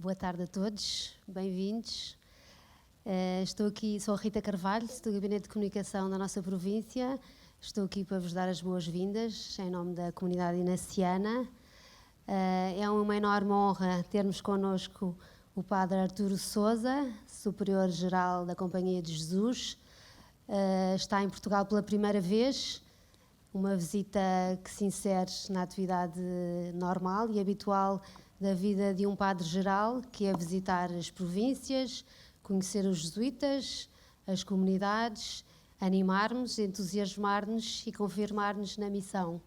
Boa tarde a todos, bem-vindos. Estou aqui, sou a Rita Carvalho, do Gabinete de Comunicação da nossa província. Estou aqui para vos dar as boas-vindas em nome da comunidade inaciana. É uma enorme honra termos connosco o Padre Arturo Sousa, Superior-Geral da Companhia de Jesus. Está em Portugal pela primeira vez, uma visita que se insere na atividade normal e habitual da vida de um padre-geral, que é visitar as províncias, conhecer os jesuítas, as comunidades, animar-nos, entusiasmar-nos e confirmar-nos na missão.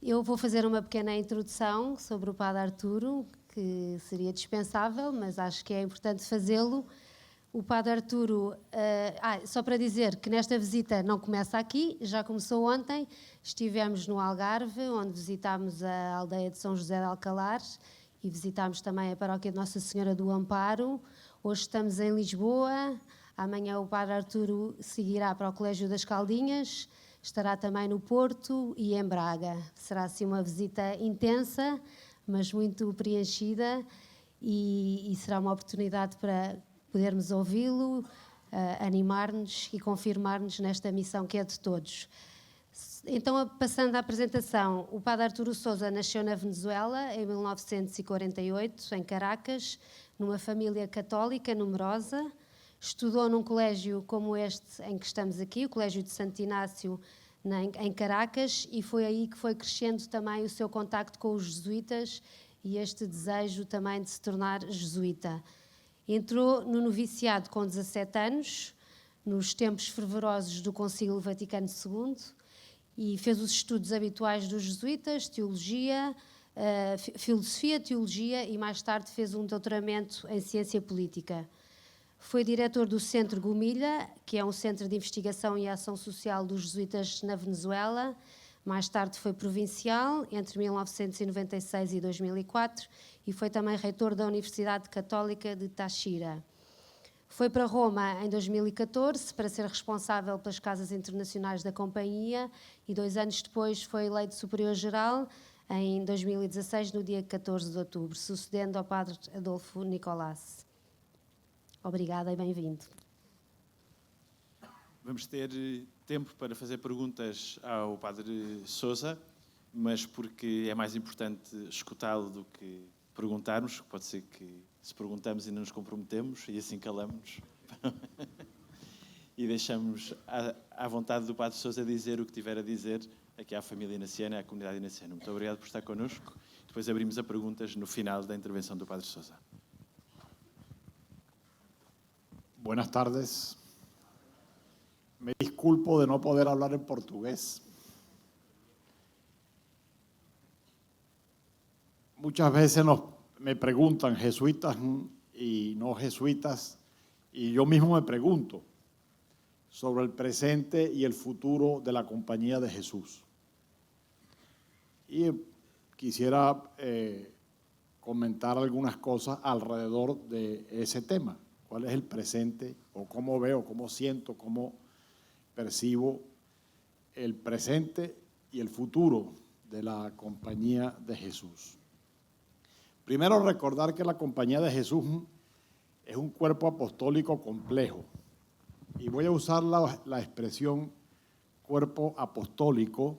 Eu vou fazer uma pequena introdução sobre o Padre Arturo, que seria dispensável, mas acho que é importante fazê-lo. O Padre Arturo, só para dizer que nesta visita não começa aqui, já começou ontem, estivemos no Algarve, onde visitámos a aldeia de São José de Alcalar e visitámos também a paróquia de Nossa Senhora do Amparo. Hoje estamos em Lisboa, amanhã o Padre Arturo seguirá para o Colégio das Caldinhas, estará também no Porto e em Braga. Será assim uma visita intensa, mas muito preenchida e será uma oportunidade para podermos ouvi-lo, animar-nos e confirmar-nos nesta missão que é de todos. Então, passando à apresentação, o Padre Arturo Sousa nasceu na Venezuela em 1948, em Caracas, numa família católica numerosa. Estudou num colégio como este em que estamos aqui, o Colégio de Santo Inácio, em Caracas, e foi aí que foi crescendo também o seu contacto com os jesuítas e este desejo também de se tornar jesuíta. Entrou no noviciado com 17 anos, nos tempos fervorosos do Concílio Vaticano II, e fez os estudos habituais dos jesuítas, teologia, filosofia, teologia, e mais tarde fez um doutoramento em ciência política. Foi diretor do Centro Gomilha, que é um centro de investigação e ação social dos jesuítas na Venezuela. Mais tarde foi provincial, entre 1996 e 2004, e foi também reitor da Universidade Católica de Táchira. Foi para Roma em 2014 para ser responsável pelas casas internacionais da Companhia e 2 anos depois foi eleito Superior-Geral em 2016, no dia 14 de outubro, sucedendo ao Padre Adolfo Nicolás. Obrigada e bem-vindo. Vamos ter tempo para fazer perguntas ao Padre Sousa, mas porque é mais importante escutá-lo do que perguntarmos, pode ser que se perguntamos ainda nos comprometemos e assim calamos. E deixamos à vontade do Padre Sousa dizer o que tiver a dizer aqui à família inaciana, à comunidade inaciana. Muito obrigado por estar connosco. Depois abrimos a perguntas no final da intervenção do Padre Sousa. Buenas tardes. Me disculpo de no poder hablar en portugués. Muchas veces me preguntan jesuitas y no jesuitas, y yo mismo me pregunto sobre el presente y el futuro de la Compañía de Jesús. Y quisiera comentar algunas cosas alrededor de ese tema. ¿Cuál es el presente? O cómo veo, cómo siento, cómo percibo el presente y el futuro de la Compañía de Jesús. Primero, recordar que la Compañía de Jesús es un cuerpo apostólico complejo. Y voy a usar la expresión cuerpo apostólico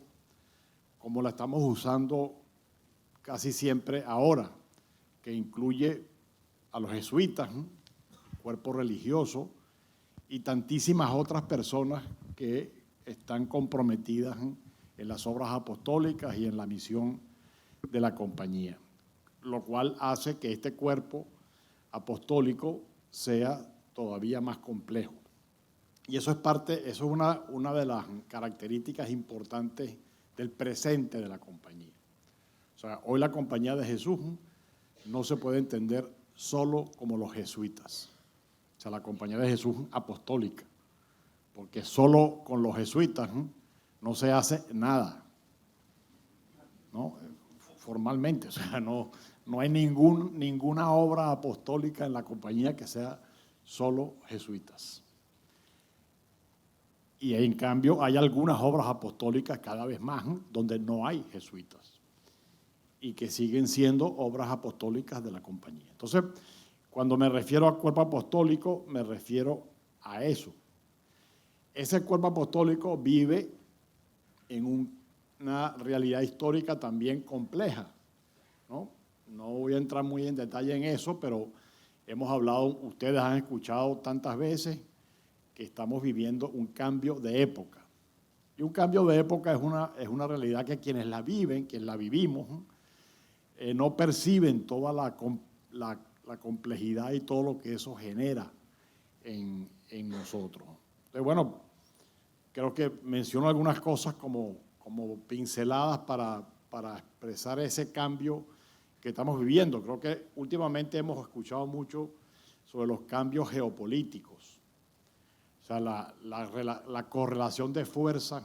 como la estamos usando casi siempre ahora, que incluye a los jesuitas, cuerpo religioso, y tantísimas otras personas que están comprometidas en las obras apostólicas y en la misión de la compañía, lo cual hace que este cuerpo apostólico sea todavía más complejo. Y eso es una de las características importantes del presente de la compañía. O sea, hoy la Compañía de Jesús no se puede entender solo como los jesuitas. O sea, la Compañía de Jesús apostólica, porque solo con los jesuitas no se hace nada, ¿no? Formalmente, o sea, no hay ninguna obra apostólica en la compañía que sea solo jesuitas. Y en cambio hay algunas obras apostólicas cada vez más donde no hay jesuitas. y que siguen siendo obras apostólicas de la compañía. Entonces, cuando me refiero a cuerpo apostólico, me refiero a eso. Ese cuerpo apostólico vive en una realidad histórica también compleja, ¿no? No voy a entrar muy en detalle en eso, pero hemos hablado, ustedes han escuchado tantas veces que estamos viviendo un cambio de época. Y un cambio de época es una realidad que quienes la viven, quienes la vivimos, no perciben toda la complejidad y todo lo que eso genera en nosotros. Entonces, bueno, creo que menciono algunas cosas como pinceladas para expresar ese cambio que estamos viviendo. Creo que últimamente hemos escuchado mucho sobre los cambios geopolíticos. O sea, la correlación de fuerzas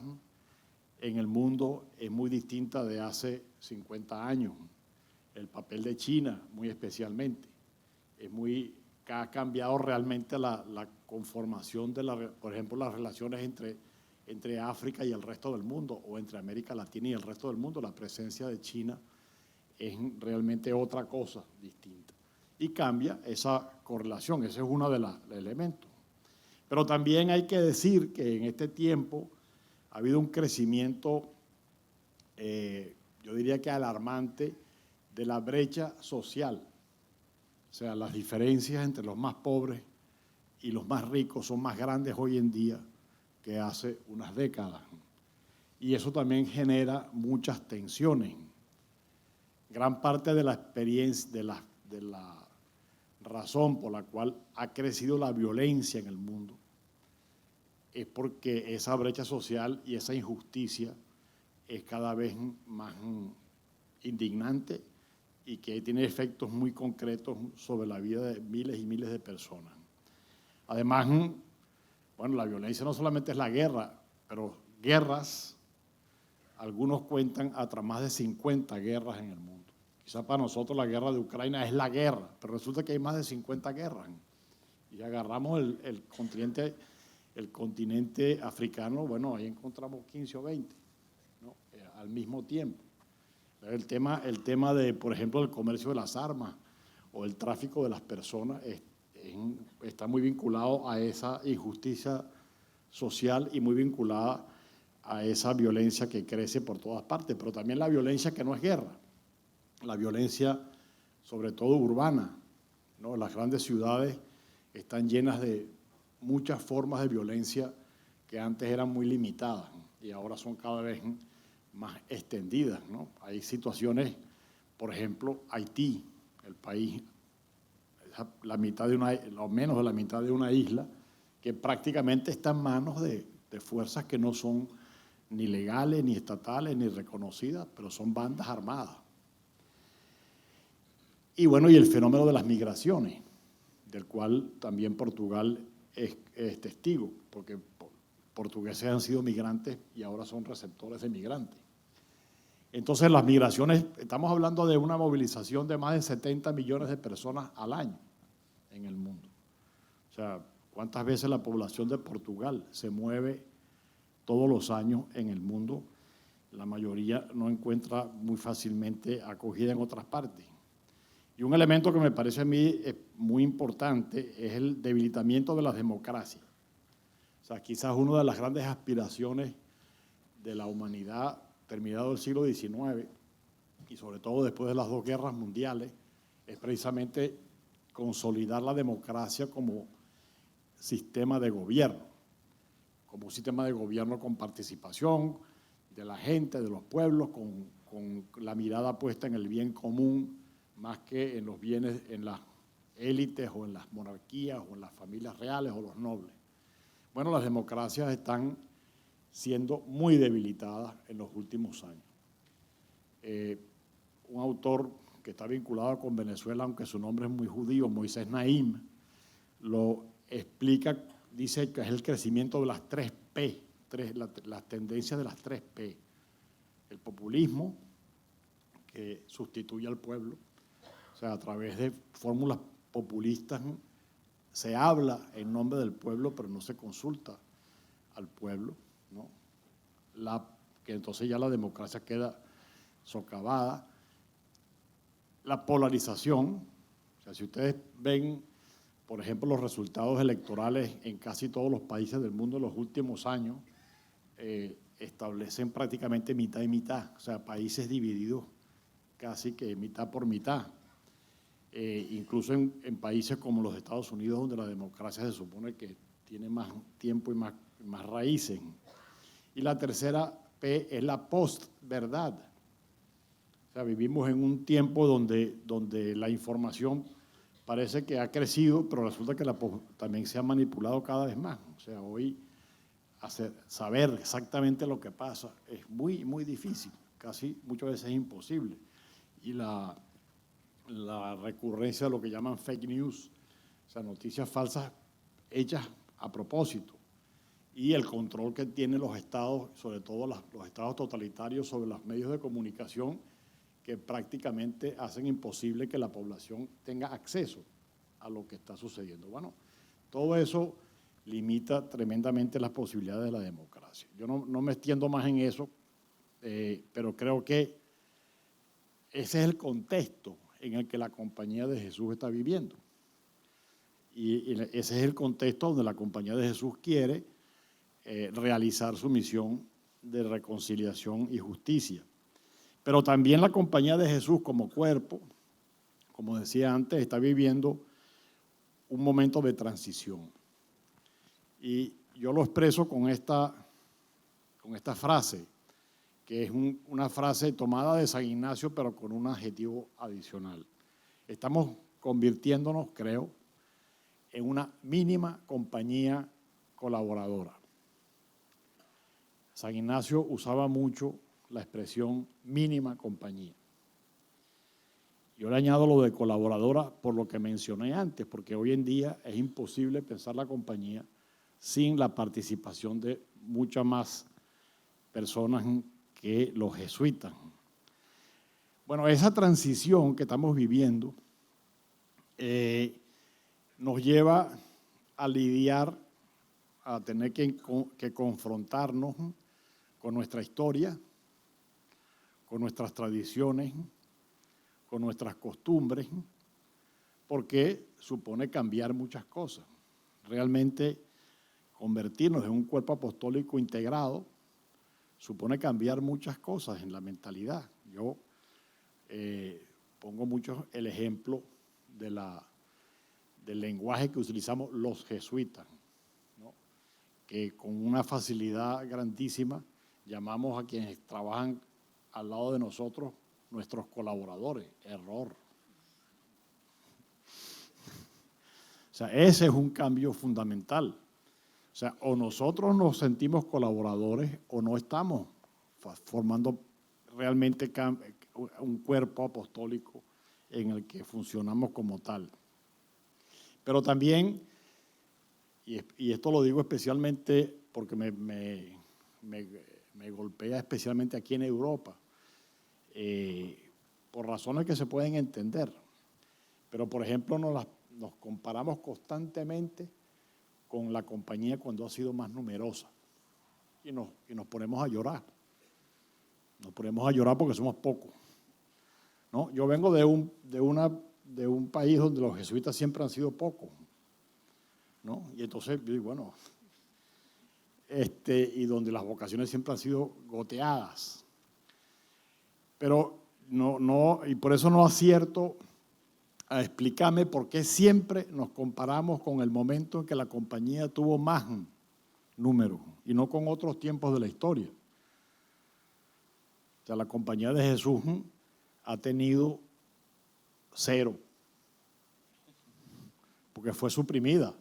en el mundo es muy distinta de hace 50 años. El papel de China, muy especialmente, ha cambiado realmente la conformación por ejemplo, las relaciones entre África y el resto del mundo, o entre América Latina y el resto del mundo. La presencia de China es realmente otra cosa distinta. Y cambia esa correlación, ese es uno de los elementos. Pero también hay que decir que en este tiempo ha habido un crecimiento, yo diría que alarmante, de la brecha social. O sea, las diferencias entre los más pobres y los más ricos son más grandes hoy en día que hace unas décadas. Y eso también genera muchas tensiones. Gran parte de la experiencia, de la razón por la cual ha crecido la violencia en el mundo es porque esa brecha social y esa injusticia es cada vez más indignante y que tiene efectos muy concretos sobre la vida de miles y miles de personas. Además, bueno, la violencia no solamente es la guerra, pero guerras, algunos cuentan hasta más de 50 guerras en el mundo. Quizá para nosotros la guerra de Ucrania es la guerra, pero resulta que hay más de 50 guerras. Y agarramos el continente africano, bueno, ahí encontramos 15 o 20, ¿no? Al mismo tiempo. El tema de, por ejemplo, el comercio de las armas o el tráfico de las personas está muy vinculado a esa injusticia social y muy vinculada a esa violencia que crece por todas partes, pero también la violencia que no es guerra, la violencia sobre todo urbana, ¿no? Las grandes ciudades están llenas de muchas formas de violencia que antes eran muy limitadas y ahora son cada vez más extendidas, ¿no? Hay situaciones, por ejemplo, Haití, el país, la mitad o menos de la mitad de una isla que prácticamente está en manos de fuerzas que no son ni legales, ni estatales, ni reconocidas, pero son bandas armadas. Y bueno, y el fenómeno de las migraciones, del cual también Portugal es testigo, porque portugueses han sido migrantes y ahora son receptores de migrantes. Entonces las migraciones, estamos hablando de una movilización de más de 70 millones de personas al año en el mundo. O sea, ¿cuántas veces la población de Portugal se mueve todos los años en el mundo? La mayoría no encuentra muy fácilmente acogida en otras partes. Y un elemento que me parece a mí muy importante es el debilitamiento de las democracias. O sea, quizás una de las grandes aspiraciones de la humanidad terminado el siglo XIX y sobre todo después de las dos guerras mundiales es precisamente consolidar la democracia como sistema de gobierno, como un sistema de gobierno con participación de la gente, de los pueblos, con la mirada puesta en el bien común más que en los bienes, en las élites o en las monarquías o en las familias reales o los nobles. Bueno, las democracias están siendo muy debilitadas en los últimos años. Un autor que está vinculado con Venezuela, aunque su nombre es muy judío, Moisés Naim, lo explica, dice que es el crecimiento de las 3P, las tendencias de las 3P. El populismo, que sustituye al pueblo, o sea, a través de fórmulas populistas se habla en nombre del pueblo, pero no se consulta al pueblo, ¿no? Que entonces ya la democracia queda socavada. la polarización. O sea, si ustedes ven, por ejemplo, los resultados electorales en casi todos los países del mundo en los últimos años, establecen prácticamente mitad y mitad, o sea, países divididos casi que mitad por mitad. Incluso en países como los Estados Unidos, donde la democracia se supone que tiene más tiempo y más raíces. Y la tercera P es la postverdad. O sea, vivimos en un tiempo donde la información parece que ha crecido, pero resulta que también se ha manipulado cada vez más. O sea, hoy saber exactamente lo que pasa es muy, muy difícil, casi muchas veces es imposible. Y la recurrencia de lo que llaman fake news, o sea, noticias falsas hechas a propósito, y el control que tienen los estados, sobre todo los estados totalitarios, sobre los medios de comunicación, que prácticamente hacen imposible que la población tenga acceso a lo que está sucediendo. Bueno, todo eso limita tremendamente las posibilidades de la democracia. Yo no me extiendo más en eso, pero creo que ese es el contexto en el que la Compañía de Jesús está viviendo. Y ese es el contexto donde la Compañía de Jesús quiere realizar su misión de reconciliación y justicia. Pero también la Compañía de Jesús como cuerpo, como decía antes, está viviendo un momento de transición. Y yo lo expreso con esta frase, que es una frase tomada de San Ignacio, pero con un adjetivo adicional. Estamos convirtiéndonos, creo, en una mínima compañía colaboradora. San Ignacio usaba mucho la expresión mínima compañía. Yo le añado lo de colaboradora por lo que mencioné antes, porque hoy en día es imposible pensar la compañía sin la participación de muchas más personas que los jesuitas. Bueno, esa transición que estamos viviendo nos lleva a lidiar, a tener que confrontarnos con nuestra historia, con nuestras tradiciones, con nuestras costumbres, porque supone cambiar muchas cosas. Realmente convertirnos en un cuerpo apostólico integrado supone cambiar muchas cosas en la mentalidad. Yo pongo mucho el ejemplo del lenguaje que utilizamos los jesuitas, ¿no? Que con una facilidad grandísima llamamos a quienes trabajan al lado de nosotros nuestros colaboradores. Error. O sea, ese es un cambio fundamental. O sea, o nosotros nos sentimos colaboradores o no estamos formando realmente un cuerpo apostólico en el que funcionamos como tal. Pero también, y esto lo digo especialmente porque me golpea especialmente aquí en Europa, por razones que se pueden entender. Pero, por ejemplo, nos comparamos constantemente con la compañía cuando ha sido más numerosa y nos ponemos a llorar. Nos ponemos a llorar porque somos pocos, ¿no? Yo vengo de un país donde los jesuitas siempre han sido pocos, ¿no? Y entonces yo digo, bueno, y donde las vocaciones siempre han sido goteadas. Pero y por eso no acierto a explicarme por qué siempre nos comparamos con el momento en que la compañía tuvo más números y no con otros tiempos de la historia. O sea, la Compañía de Jesús ha tenido 0, porque fue suprimida.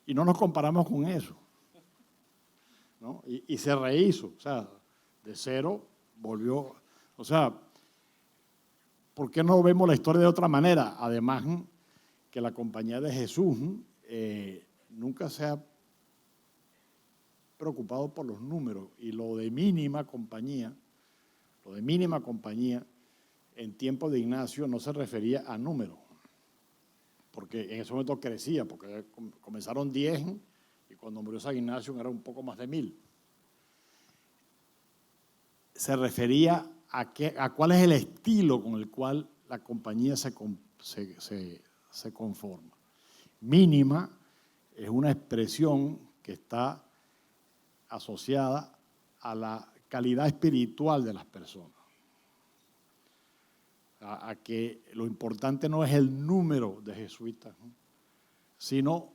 Y no nos comparamos con eso, ¿no? Y se rehizo, o sea, de 0 volvió, o sea, ¿por qué no vemos la historia de otra manera? Además, que la Compañía de Jesús nunca se ha preocupado por los números, y lo de mínima compañía en tiempo de Ignacio no se refería a números, porque en ese momento crecía, porque comenzaron 10 y cuando murió San Ignacio era un poco más de 1000. Se refería a cuál es el estilo con el cual la compañía se conforma. Mínima es una expresión que está asociada a la calidad espiritual de las personas. A que lo importante no es el número de jesuitas, ¿no?, sino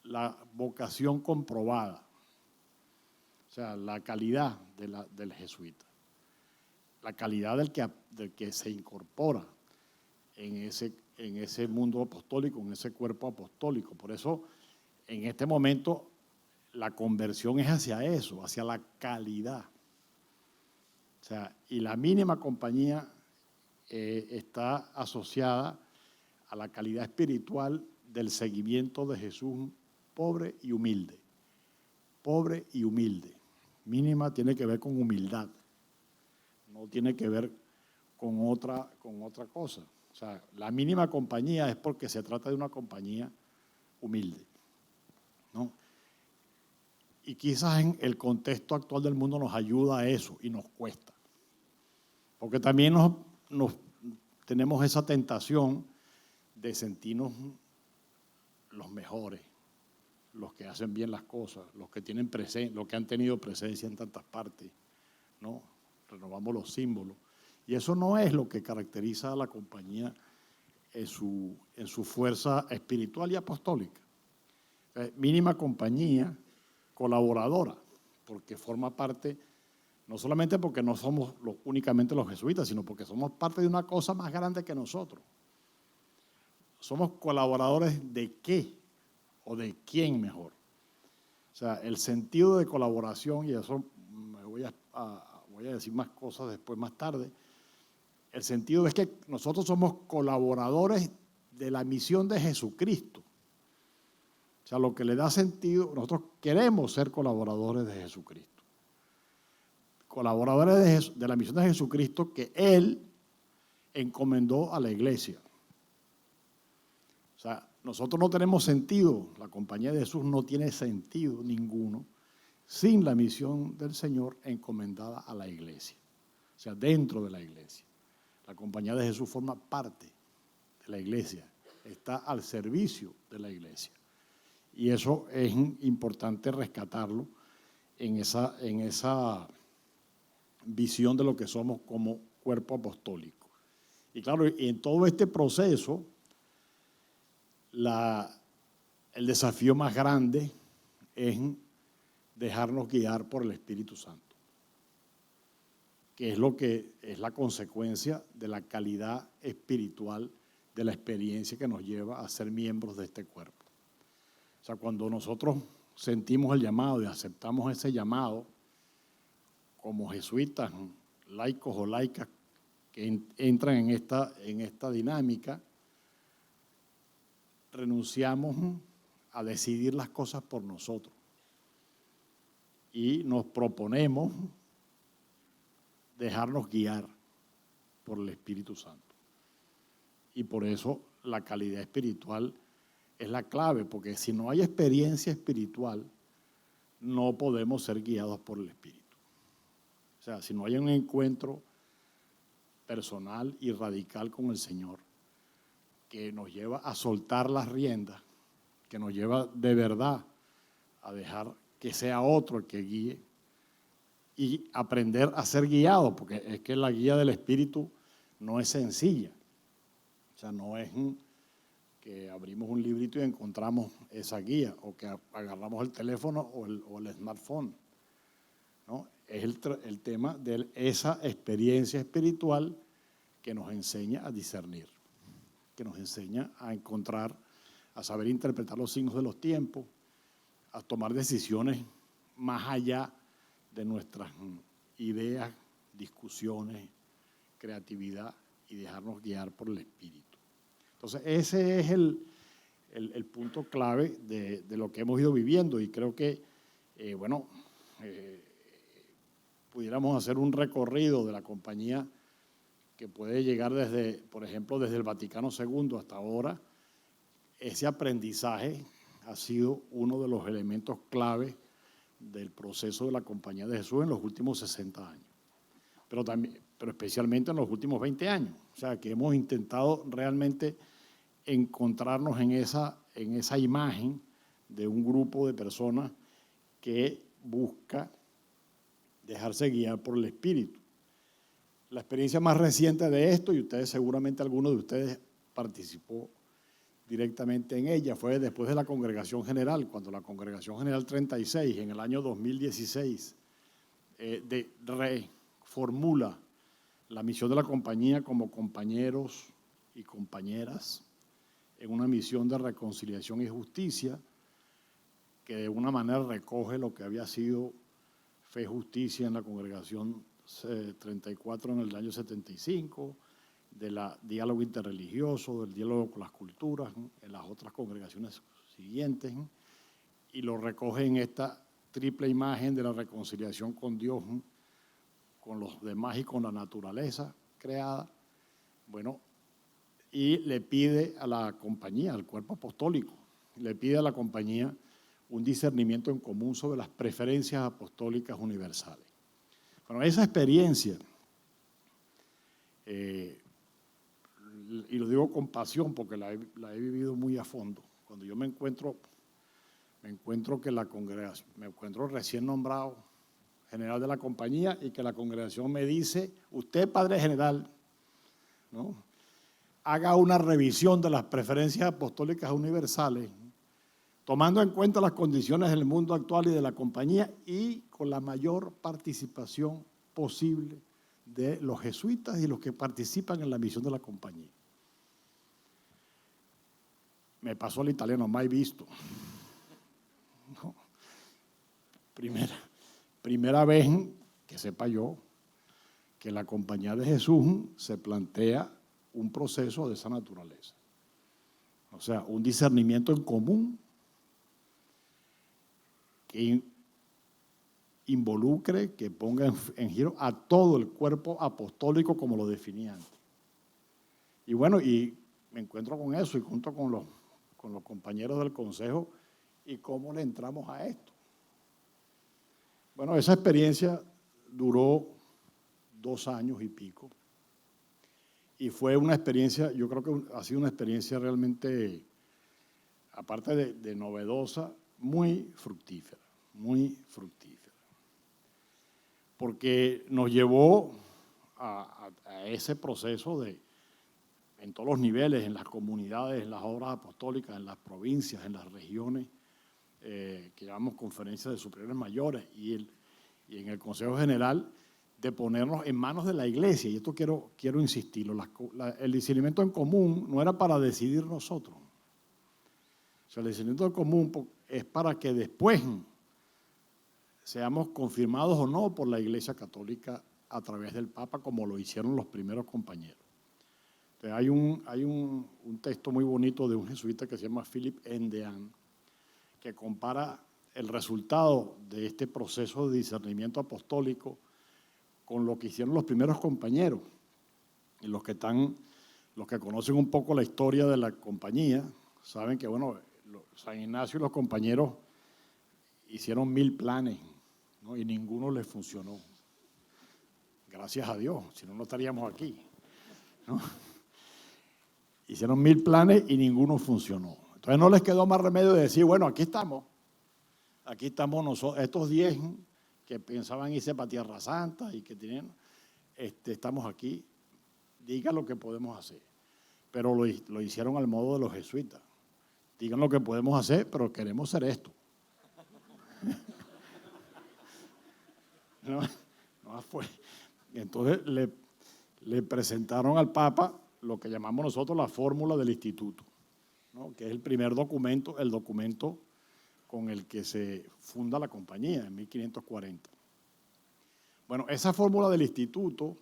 la vocación comprobada, o sea, la calidad del jesuita, la calidad del que se incorpora en ese mundo apostólico, en ese cuerpo apostólico. Por eso, en este momento, la conversión es hacia eso, hacia la calidad. O sea, y la mínima compañía está asociada a la calidad espiritual del seguimiento de Jesús pobre y humilde. Pobre y humilde. Mínima tiene que ver con humildad, no tiene que ver con otra cosa. O sea, la mínima compañía es porque se trata de una compañía humilde, ¿no? Y quizás en el contexto actual del mundo nos ayuda a eso y nos cuesta. Porque también tenemos esa tentación de sentirnos los mejores, los que hacen bien las cosas, los que han tenido presencia en tantas partes, ¿no? Renovamos los símbolos. Y eso no es lo que caracteriza a la compañía en su fuerza espiritual y apostólica. Mínima compañía colaboradora, porque forma parte, no solamente porque no somos únicamente los jesuitas, sino porque somos parte de una cosa más grande que nosotros. Somos colaboradores ¿de qué? ¿O de quién mejor? O sea, el sentido de colaboración, y eso voy a decir más cosas después, más tarde, el sentido es que nosotros somos colaboradores de la misión de Jesucristo. O sea, lo que le da sentido, nosotros queremos ser colaboradores de Jesucristo. Colaboradores de la misión de Jesucristo que Él encomendó a la iglesia. O sea, nosotros no tenemos sentido, la compañía de Jesús no tiene sentido ninguno sin la misión del Señor encomendada a la iglesia, o sea, dentro de la iglesia. La compañía de Jesús forma parte de la iglesia, está al servicio de la iglesia. Y eso es importante rescatarlo en esa visión de lo que somos como cuerpo apostólico. Y claro, en todo este proceso, el desafío más grande es dejarnos guiar por el Espíritu Santo, que es lo que es la consecuencia de la calidad espiritual de la experiencia que nos lleva a ser miembros de este cuerpo. O sea, cuando nosotros sentimos el llamado y aceptamos ese llamado como jesuitas, laicos o laicas que entran en esta dinámica, renunciamos a decidir las cosas por nosotros y nos proponemos dejarnos guiar por el Espíritu Santo. Y por eso la calidad espiritual es la clave, porque si no hay experiencia espiritual, no podemos ser guiados por el Espíritu. O sea, si no hay un encuentro personal y radical con el Señor, que nos lleva a soltar las riendas, que nos lleva de verdad a dejar que sea otro el que guíe y aprender a ser guiado, porque es que la guía del Espíritu no es sencilla. O sea, no es que abrimos un librito y encontramos esa guía, o que agarramos el teléfono o el smartphone, ¿no? Es el tema de esa experiencia espiritual que nos enseña a discernir, que nos enseña a encontrar, a saber interpretar los signos de los tiempos, a tomar decisiones más allá de nuestras ideas, discusiones, creatividad, y dejarnos guiar por el Espíritu. Entonces, ese es el punto clave de lo que hemos ido viviendo, y creo que, pudiéramos hacer un recorrido de la compañía que puede llegar por ejemplo, desde el Vaticano II hasta ahora. Ese aprendizaje ha sido uno de los elementos clave del proceso de la Compañía de Jesús en los últimos 60 años. pero especialmente en los últimos 20 años. O sea, que hemos intentado realmente encontrarnos en esa imagen de un grupo de personas que busca dejarse guiar por el Espíritu. La experiencia más reciente de esto, y ustedes seguramente alguno de ustedes participó directamente en ella, fue después de la Congregación General, cuando la Congregación General 36, en el año 2016, reformula la misión de la compañía como compañeros y compañeras en una misión de reconciliación y justicia, que de una manera recoge lo que había sido Fe y Justicia en la Congregación 34 en el año 75, del diálogo interreligioso, del diálogo con las culturas, en las otras congregaciones siguientes, y lo recoge en esta triple imagen de la reconciliación con Dios, con los demás y con la naturaleza creada. Bueno, y le pide a la compañía, al cuerpo apostólico, le pide a la compañía un discernimiento en común sobre las preferencias apostólicas universales. Bueno, esa experiencia, y lo digo con pasión porque la he vivido muy a fondo. Cuando yo me encuentro que la congregación, me encuentro recién nombrado general de la compañía y que la congregación me dice, usted, padre general, ¿no?, haga una revisión de las preferencias apostólicas universales, tomando en cuenta las condiciones del mundo actual y de la compañía y con la mayor participación posible de los jesuitas y los que participan en la misión de la compañía. Me pasó al italiano, mai visto. No. Primera vez que sepa yo que la compañía de Jesús se plantea un proceso de esa naturaleza. O sea, un discernimiento en común que involucre, que ponga en giro a todo el cuerpo apostólico como lo definía antes. Y bueno, y me encuentro con eso y junto con los compañeros del consejo y cómo le entramos a esto. Bueno, esa experiencia duró 2 años y pico y fue una experiencia, yo creo que ha sido una experiencia realmente, aparte de novedosa, muy fructífera, porque nos llevó a ese proceso en todos los niveles, en las comunidades, en las obras apostólicas, en las provincias, en las regiones, que llamamos conferencias de superiores mayores y en el Consejo General, de ponernos en manos de la Iglesia. Y esto quiero insistirlo, el discernimiento en común no era para decidir nosotros. O sea, el discernimiento en común es para que después seamos confirmados o no por la Iglesia Católica a través del Papa, como lo hicieron los primeros compañeros. Entonces, hay un texto muy bonito de un jesuita que se llama Philip Endean, que compara el resultado de este proceso de discernimiento apostólico con lo que hicieron los primeros compañeros. Y los que conocen un poco la historia de la compañía saben que, bueno, San Ignacio y los compañeros hicieron 1000 planes, ¿no?, y ninguno les funcionó. Gracias a Dios, si no, no estaríamos aquí, ¿no? Hicieron 1000 planes y ninguno funcionó. Entonces no les quedó más remedio de decir, bueno, aquí estamos nosotros, estos 10 que pensaban irse para Tierra Santa y que tenían, estamos aquí, diga lo que podemos hacer. Pero lo hicieron al modo de los jesuitas. Digan lo que podemos hacer, pero queremos hacer esto. No fue. Entonces le presentaron al Papa lo que llamamos nosotros la fórmula del instituto, ¿no?, que es el primer documento, el documento con el que se funda la compañía en 1540. Bueno, esa fórmula del instituto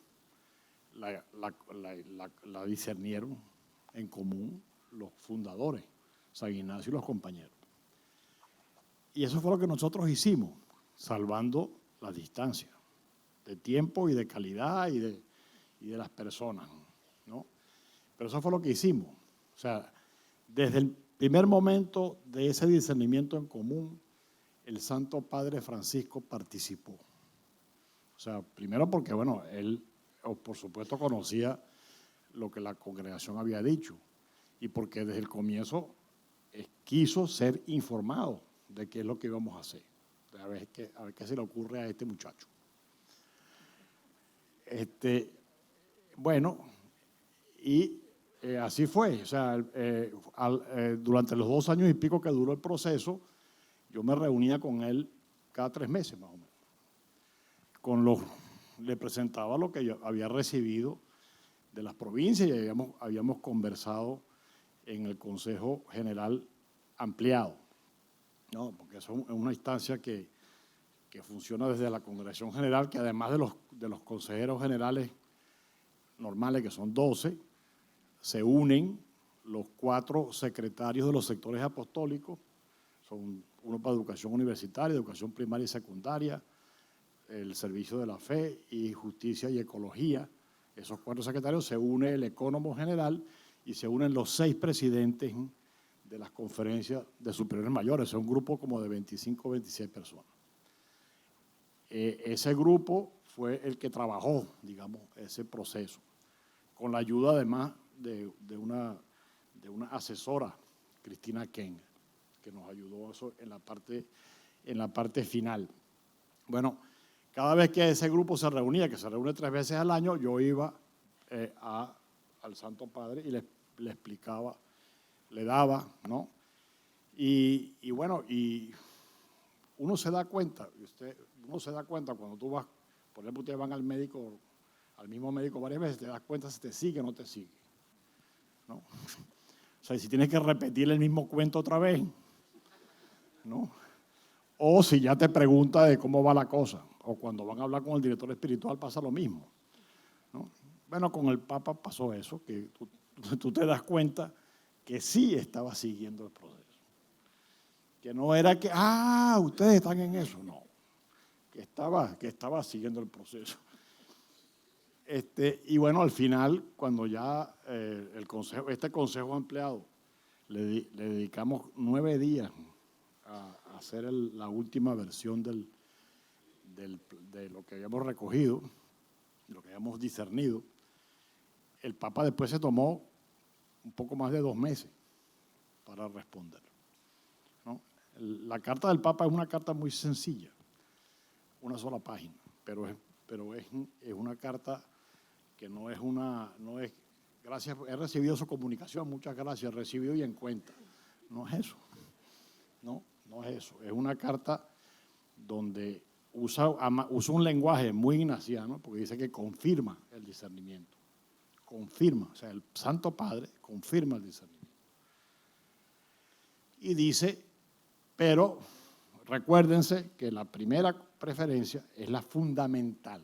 la discernieron en común los fundadores, San Ignacio y los compañeros. Y eso fue lo que nosotros hicimos, salvando la distancia de tiempo y de calidad y de las personas, ¿no? Pero eso fue lo que hicimos. O sea, desde el primer momento de ese discernimiento en común, el Santo Padre Francisco participó. O sea, primero porque, bueno, él, por supuesto, conocía lo que la congregación había dicho y porque desde el comienzo quiso ser informado de qué es lo que íbamos a hacer. A ver qué se le ocurre a este muchacho. Bueno, y así fue. O sea, durante los 2 años y pico que duró el proceso, yo me reunía con él cada 3 meses más o menos. Le presentaba lo que yo había recibido de las provincias y habíamos conversado en el Consejo General ampliado, ¿no? Porque es una instancia que funciona desde la Congregación General, que además de los consejeros generales normales, que son 12, se unen los 4 secretarios de los sectores apostólicos, son uno para educación universitaria, educación primaria y secundaria, el servicio de la fe y justicia y ecología. Esos 4 secretarios se une el ecónomo general y se unen los 6 presidentes de las conferencias de superiores mayores. Es un grupo como de 25 o 26 personas. Ese grupo fue el que trabajó, digamos, ese proceso, con la ayuda además de una asesora, Cristina Ken, que nos ayudó eso en la parte final. Bueno, cada vez que ese grupo se reunía, que se reúne 3 veces al año, yo iba al Santo Padre y le explicaba, le daba, ¿no? Y bueno, y uno se da cuenta cuando tú vas, por ejemplo, ustedes van al médico, al mismo médico varias veces, te das cuenta si te sigue o no te sigue, ¿no? O sea, si tienes que repetir el mismo cuento otra vez, ¿no? O si ya te pregunta de cómo va la cosa, o cuando van a hablar con el director espiritual pasa lo mismo, ¿no? Bueno, con el Papa pasó eso, que tú te das cuenta que sí estaba siguiendo el proceso. Que no era que, ustedes están en eso, no. Que estaba siguiendo el proceso. Y bueno, al final, cuando ya este consejo ampliado, le dedicamos 9 días a hacer la última versión de lo que habíamos recogido, lo que habíamos discernido. El Papa después se tomó un poco más de 2 meses para responder, ¿no? La carta del Papa es una carta muy sencilla, una sola página, pero es una carta que no es gracias, he recibido su comunicación, muchas gracias, he recibido y en cuenta. No es eso, no es eso. Es una carta donde usa un lenguaje muy ignaciano, porque dice que confirma el discernimiento. Confirma, o sea, el Santo Padre confirma el discernimiento. Y dice, pero recuérdense que la primera preferencia es la fundamental.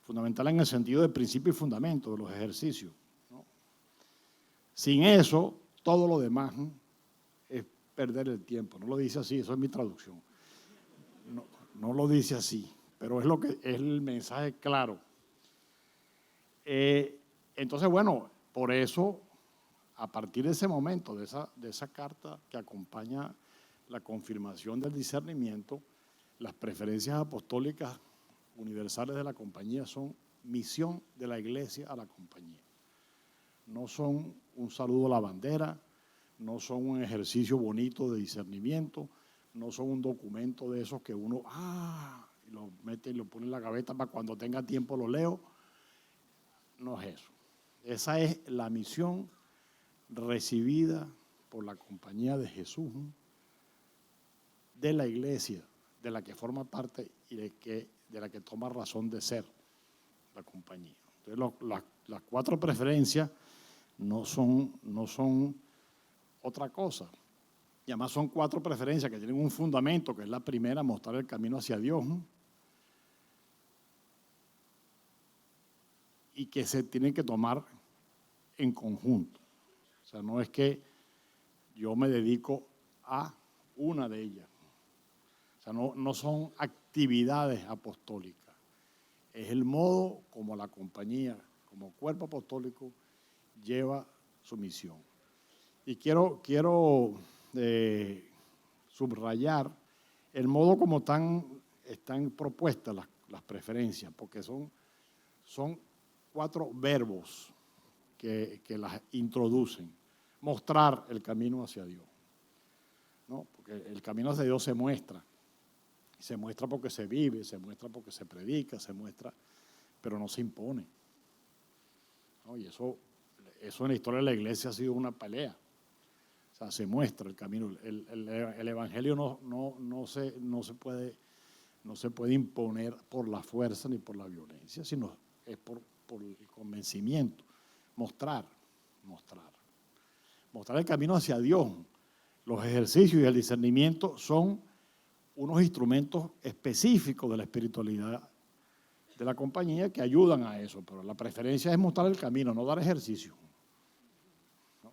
Fundamental en el sentido de principio y fundamento de los ejercicios, ¿no? Sin eso, todo lo demás es perder el tiempo. No lo dice así, eso es mi traducción. No lo dice así, pero es el mensaje claro. Entonces, bueno, por eso, a partir de ese momento, de esa carta que acompaña la confirmación del discernimiento, las preferencias apostólicas universales de la compañía son misión de la iglesia a la compañía. No son un saludo a la bandera, no son un ejercicio bonito de discernimiento, no son un documento de esos que uno, y lo mete y lo pone en la gaveta para cuando tenga tiempo lo leo. No es eso. Esa es la misión recibida por la compañía de Jesús, de la iglesia, de la que forma parte y de la que toma razón de ser la compañía. Entonces, las 4 preferencias no son otra cosa. Y además son 4 preferencias que tienen un fundamento, que es la primera, mostrar el camino hacia Dios, y que se tienen que tomar en conjunto. O sea, no es que yo me dedico a una de ellas. O sea, no son actividades apostólicas. Es el modo como la compañía, como cuerpo apostólico, lleva su misión. Y quiero subrayar el modo como están propuestas las preferencias, porque son 4 verbos que las introducen. Mostrar el camino hacia Dios, ¿no? Porque el camino hacia Dios se muestra. Se muestra porque se vive, se muestra porque se predica, se muestra, pero no se impone, ¿no? Y eso en la historia de la iglesia ha sido una pelea. O sea, se muestra el camino. El evangelio no se puede imponer por la fuerza ni por la violencia, sino es por el convencimiento. Mostrar el camino hacia Dios. Los ejercicios y el discernimiento son unos instrumentos específicos de la espiritualidad de la compañía que ayudan a eso, pero la preferencia es mostrar el camino, no dar ejercicio. ¿No?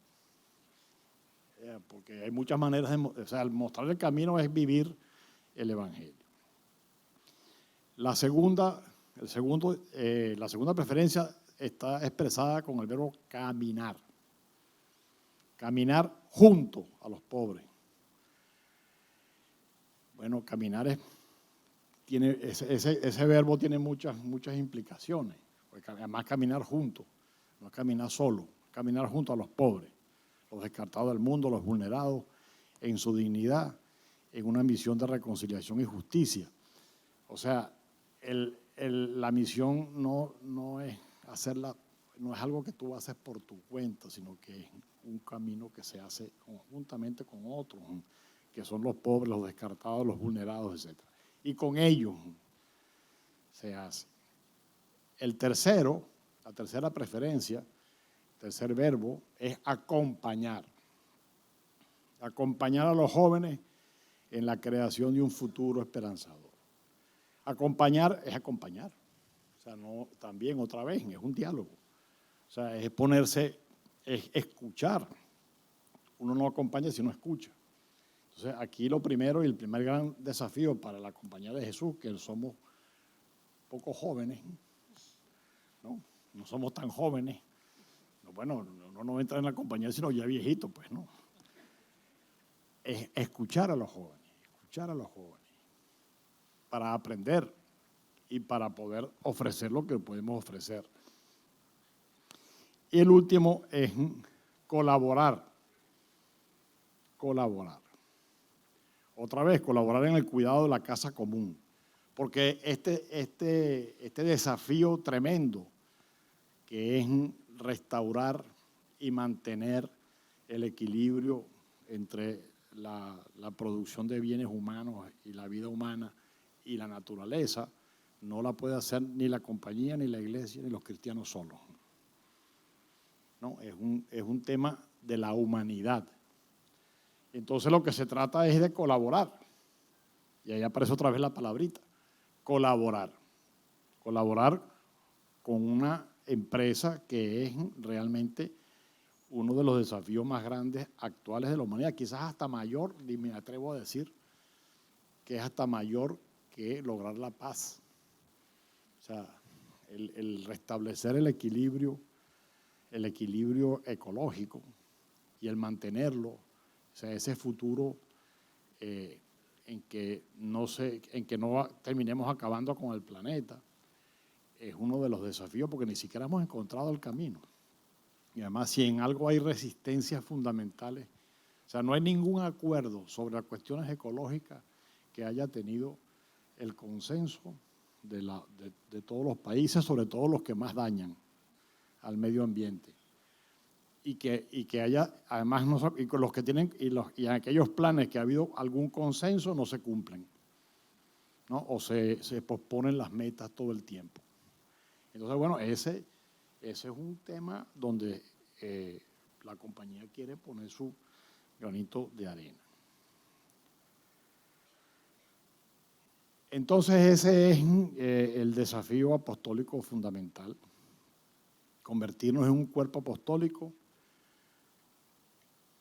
Porque hay muchas maneras mostrar el camino es vivir el evangelio. La segunda preferencia está expresada con el verbo caminar. Caminar junto a los pobres. Bueno, caminar ese verbo tiene muchas implicaciones. Porque además caminar junto, no caminar solo, caminar junto a los pobres, los descartados del mundo, los vulnerados, en su dignidad, en una misión de reconciliación y justicia. O sea, la misión no es hacerla, no es algo que tú haces por tu cuenta, sino que es un camino que se hace conjuntamente con otros, que son los pobres, los descartados, los vulnerados, etc. Y con ellos se hace. La tercera preferencia, el tercer verbo, es acompañar. Acompañar a los jóvenes en la creación de un futuro esperanzador. Acompañar es acompañar. O sea, no, también otra vez, es un diálogo. O sea, es escuchar. Uno no acompaña si no escucha. Entonces, aquí lo primero y el primer gran desafío para la compañía de Jesús, que somos poco jóvenes, no somos tan jóvenes. Bueno, uno no entra en la compañía sino ya viejito, pues no. Es escuchar a los jóvenes, para aprender y para poder ofrecer lo que podemos ofrecer. Y el último es colaborar. Otra vez, colaborar en el cuidado de la casa común. Porque este desafío tremendo que es restaurar y mantener el equilibrio entre la producción de bienes humanos y la vida humana y la naturaleza, no la puede hacer ni la compañía, ni la iglesia, ni los cristianos solos. No, es un tema de la humanidad. Entonces lo que se trata es de colaborar. Y ahí aparece otra vez la palabrita, colaborar. Colaborar con una empresa que es realmente uno de los desafíos más grandes actuales de la humanidad, quizás hasta mayor, y me atrevo a decir que es hasta mayor que lograr la paz. O sea, el restablecer el equilibrio ecológico y el mantenerlo, o sea, ese futuro en que no terminemos acabando con el planeta, es uno de los desafíos porque ni siquiera hemos encontrado el camino. Y además, si en algo hay resistencias fundamentales, o sea, no hay ningún acuerdo sobre las cuestiones ecológicas que haya tenido el consenso de todos los países, sobre todo los que más dañan al medio ambiente. Y que haya, además, y con los que tienen, y en aquellos planes que ha habido algún consenso, no se cumplen, ¿no? O se posponen las metas todo el tiempo. Entonces, bueno, ese es un tema donde la compañía quiere poner su granito de arena. Entonces, ese es el desafío apostólico fundamental, convertirnos en un cuerpo apostólico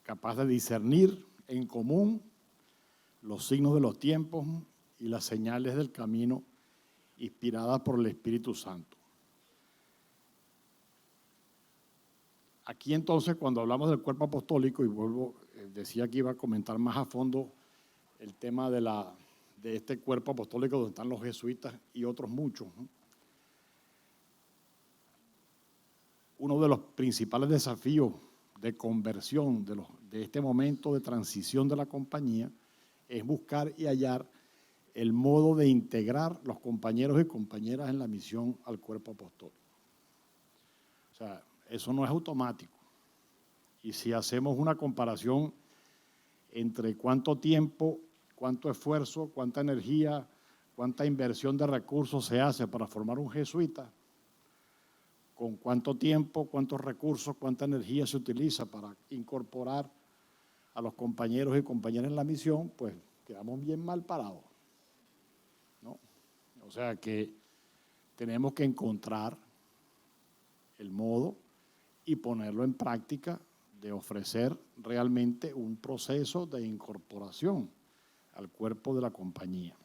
capaz de discernir en común los signos de los tiempos y las señales del camino inspiradas por el Espíritu Santo. Aquí entonces, cuando hablamos del cuerpo apostólico, y decía que iba a comentar más a fondo el tema de de este cuerpo apostólico donde están los jesuitas y otros muchos, ¿no? Uno de los principales desafíos de conversión de este momento de transición de la compañía es buscar y hallar el modo de integrar los compañeros y compañeras en la misión al cuerpo apostólico. O sea, eso no es automático. Y si hacemos una comparación entre cuánto tiempo, cuánto esfuerzo, cuánta energía, cuánta inversión de recursos se hace para formar un jesuita, con cuánto tiempo, cuántos recursos, cuánta energía se utiliza para incorporar a los compañeros y compañeras en la misión, pues quedamos bien mal parados, ¿no? O sea que tenemos que encontrar el modo y ponerlo en práctica de ofrecer realmente un proceso de incorporación al cuerpo de la compañía.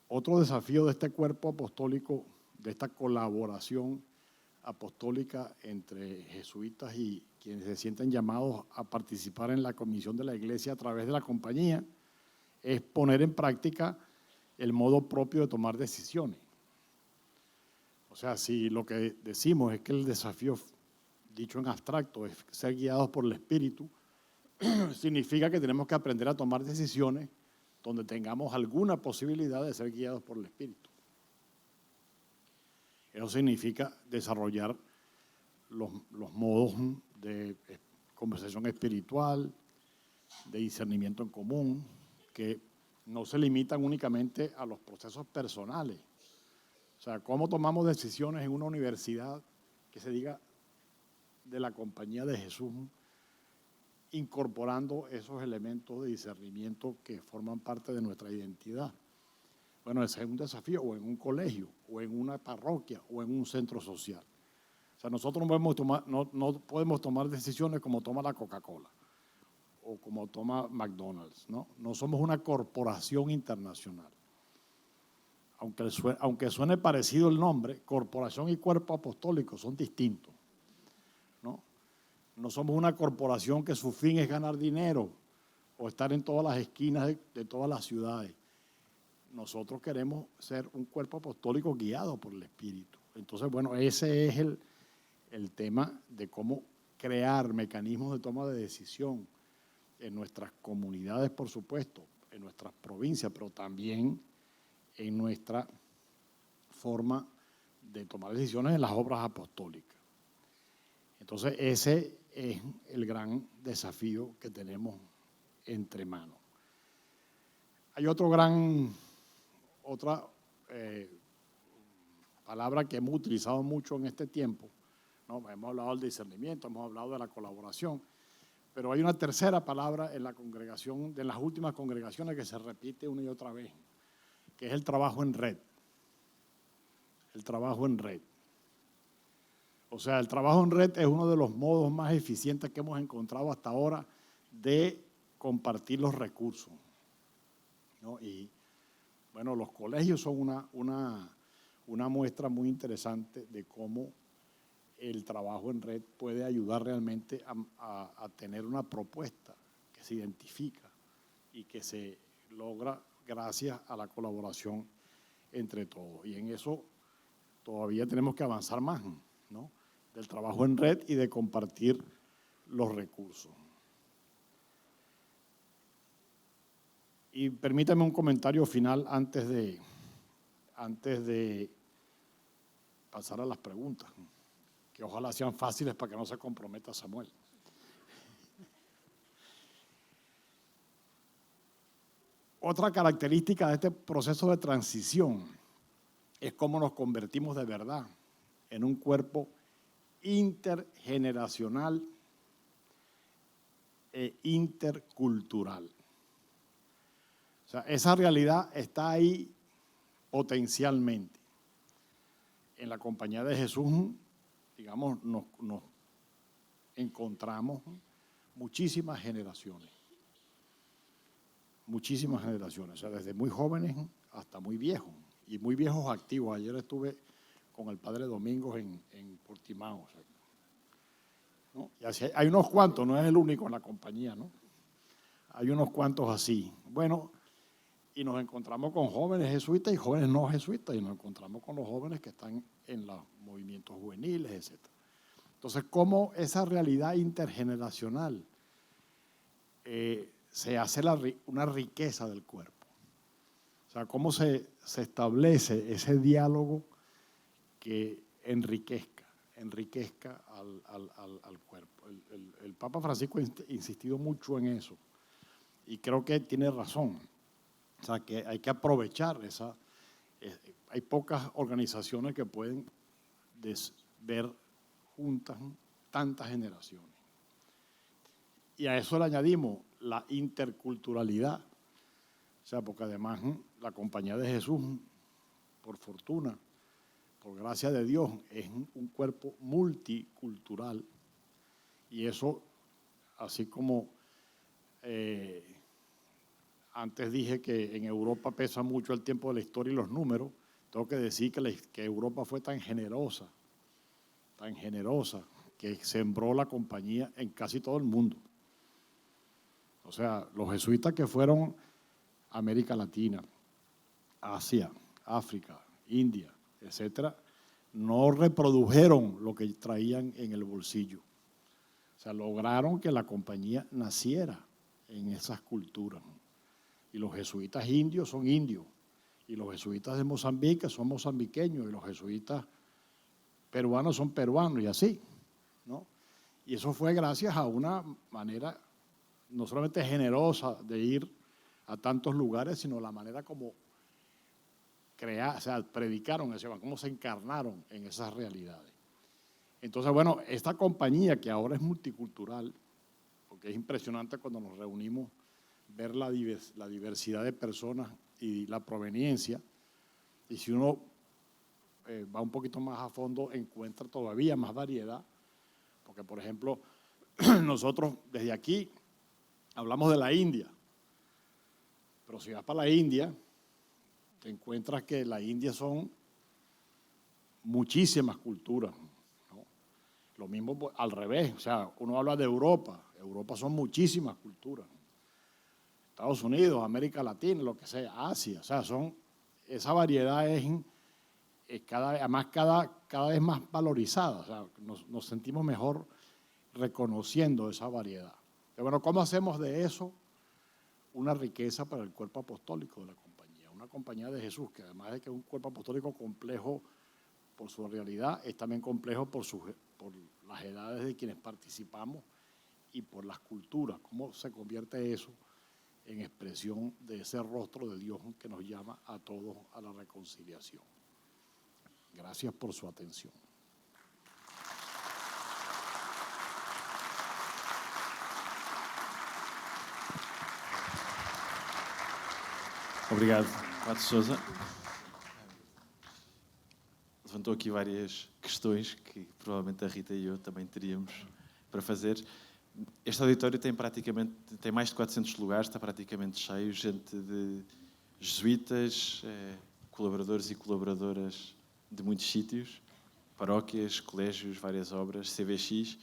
Otro desafío de este cuerpo apostólico, de esta colaboración apostólica entre jesuitas y quienes se sienten llamados a participar en la comisión de la iglesia a través de la compañía, es poner en práctica el modo propio de tomar decisiones. O sea, si lo que decimos es que el desafío, dicho en abstracto, es ser guiados por el Espíritu, significa que tenemos que aprender a tomar decisiones donde tengamos alguna posibilidad de ser guiados por el Espíritu. Eso significa desarrollar los modos de conversación espiritual, de discernimiento en común, que no se limitan únicamente a los procesos personales. O sea, cómo tomamos decisiones en una universidad que se diga de la compañía de Jesús, incorporando esos elementos de discernimiento que forman parte de nuestra identidad. Bueno, ese es un desafío, o en un colegio, o en una parroquia, o en un centro social. O sea, nosotros no podemos tomar decisiones como toma la Coca-Cola o como toma McDonald's, ¿no? No somos una corporación internacional. Aunque suene parecido el nombre, corporación y cuerpo apostólico son distintos, ¿no? No somos una corporación que su fin es ganar dinero o estar en todas las esquinas de todas las ciudades. Nosotros queremos ser un cuerpo apostólico guiado por el Espíritu. Entonces, bueno, ese es el tema de cómo crear mecanismos de toma de decisión en nuestras comunidades, por supuesto, en nuestras provincias, pero también en nuestra forma de tomar decisiones en las obras apostólicas. Entonces, ese es el gran desafío que tenemos entre manos. Hay otra palabra que hemos utilizado mucho en este tiempo, ¿no? Hemos hablado del discernimiento, hemos hablado de la colaboración, pero hay una tercera palabra en la congregación, de las últimas congregaciones, que se repite una y otra vez, que es el trabajo en red. El trabajo en red. O sea, el trabajo en red es uno de los modos más eficientes que hemos encontrado hasta ahora de compartir los recursos, ¿no? Y bueno, los colegios son una muestra muy interesante de cómo el trabajo en red puede ayudar realmente a tener una propuesta que se identifica y que se logra gracias a la colaboración entre todos. Y en eso todavía tenemos que avanzar más, ¿no? Del trabajo en red y de compartir los recursos. Y permítame un comentario final antes de pasar a las preguntas, que ojalá sean fáciles para que no se comprometa Samuel. Otra característica de este proceso de transición es cómo nos convertimos de verdad en un cuerpo intergeneracional e intercultural. O sea, esa realidad está ahí potencialmente. En la compañía de Jesús, digamos, nos encontramos muchísimas generaciones. Muchísimas generaciones, o sea, desde muy jóvenes hasta muy viejos, y muy viejos activos. Ayer estuve con el padre Domingos en Portimao, o sea, ¿no? Y así hay unos cuantos, no es el único en la compañía, ¿no? Hay unos cuantos así. Bueno, y nos encontramos con jóvenes jesuitas y jóvenes no jesuitas, y nos encontramos con los jóvenes que están en los movimientos juveniles, etc. Entonces, ¿cómo esa realidad intergeneracional se hace una riqueza del cuerpo? O sea, ¿cómo se establece ese diálogo que enriquezca al cuerpo? El Papa Francisco ha insistido mucho en eso y creo que tiene razón. O sea, que hay que aprovechar esa. Hay pocas organizaciones que pueden ver juntas tantas generaciones. Y a eso le añadimos la interculturalidad. O sea, porque además la Compañía de Jesús, por fortuna, por gracia de Dios, es un cuerpo multicultural. Y eso, así como antes dije que en Europa pesa mucho el tiempo de la historia y los números, tengo que decir que Europa fue tan generosa, que sembró la compañía en casi todo el mundo. O sea, los jesuitas que fueron a América Latina, Asia, África, India, etcétera, no reprodujeron lo que traían en el bolsillo. O sea, lograron que la compañía naciera en esas culturas. Y los jesuitas indios son indios, y los jesuitas de Mozambique son mozambiqueños, y los jesuitas peruanos son peruanos, y así, ¿no? Y eso fue gracias a una manera no solamente generosa de ir a tantos lugares, sino la manera como predicaron, cómo se encarnaron en esas realidades. Entonces, bueno, esta compañía que ahora es multicultural, porque es impresionante cuando nos reunimos, ver la diversidad de personas y la proveniencia, y si uno va un poquito más a fondo, encuentra todavía más variedad, porque, por ejemplo, nosotros desde aquí hablamos de la India, pero si vas para la India, te encuentras que la India son muchísimas culturas, ¿no? Lo mismo al revés, o sea, uno habla de Europa son muchísimas culturas. Estados Unidos, América Latina, lo que sea, Asia, o sea, esa variedad es cada vez más valorizada, o sea, nos sentimos mejor reconociendo esa variedad. Pero bueno, ¿cómo hacemos de eso una riqueza para el cuerpo apostólico de la compañía? Una compañía de Jesús, que además de que es un cuerpo apostólico complejo por su realidad, es también complejo por las edades de quienes participamos y por las culturas. ¿Cómo se convierte eso en expresión de ese rostro de Dios que nos llama a todos a la reconciliación? Gracias por su atención. Obrigado, Padre Sousa. Levantou aqui várias questões que provavelmente a Rita e eu também teríamos para fazer. Este auditório tem mais de 400 lugares, está praticamente cheio, gente de jesuítas, colaboradores e colaboradoras de muitos sítios, paróquias, colégios, várias obras, CVX.